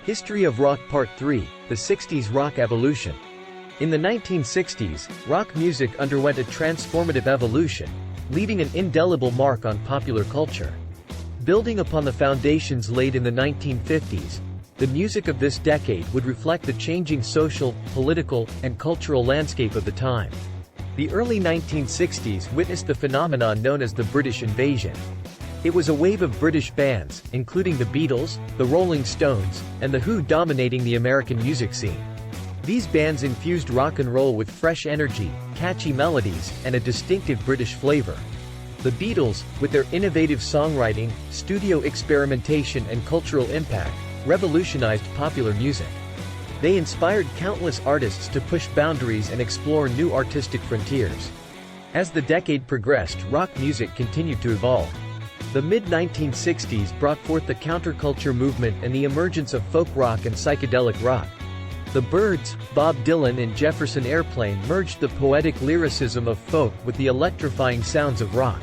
History of Rock Part 3, the 60s Rock Evolution. In the 1960s, rock music underwent a transformative evolution, leaving an indelible mark on popular culture. Building upon the foundations laid in the 1950s, the music of this decade would reflect the changing social, political, and cultural landscape of the time. The early 1960s witnessed the phenomenon known as the British Invasion. It was a wave of British bands, including the Beatles, the Rolling Stones, and the Who dominating the American music scene. These bands infused rock and roll with fresh energy, catchy melodies, and a distinctive British flavor. The Beatles, with their innovative songwriting, studio experimentation and cultural impact, revolutionized popular music. They inspired countless artists to push boundaries and explore new artistic frontiers. As the decade progressed, rock music continued to evolve. The mid-1960s brought forth the counterculture movement and the emergence of folk rock and psychedelic rock. The Byrds, Bob Dylan and Jefferson Airplane merged the poetic lyricism of folk with the electrifying sounds of rock.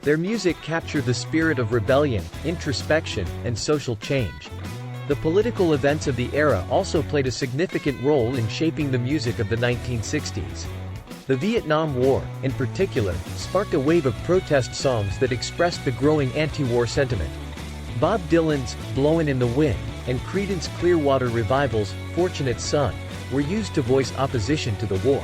Their music captured the spirit of rebellion, introspection, and social change. The political events of the era also played a significant role in shaping the music of the 1960s. The Vietnam War, in particular, sparked a wave of protest songs that expressed the growing anti-war sentiment. Bob Dylan's "Blowin' in the Wind" and Creedence Clearwater Revival's "Fortunate Son" were used to voice opposition to the war.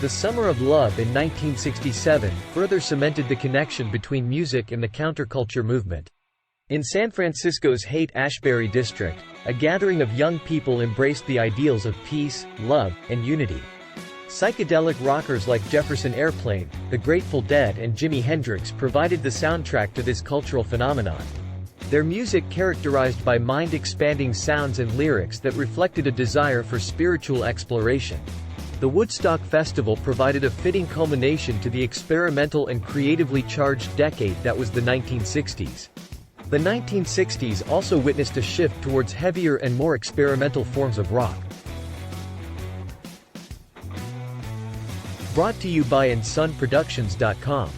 The Summer of Love in 1967 further cemented the connection between music and the counterculture movement. In San Francisco's Haight-Ashbury district, a gathering of young people embraced the ideals of peace, love, and unity. Psychedelic rockers like Jefferson Airplane, the Grateful Dead and Jimi Hendrix provided the soundtrack to this cultural phenomenon. Their music characterized by mind-expanding sounds and lyrics that reflected a desire for spiritual exploration. The Woodstock Festival provided a fitting culmination to the experimental and creatively charged decade that was the 1960s. The 1960s also witnessed a shift towards heavier and more experimental forms of rock. Brought to you by InSunProductions.com.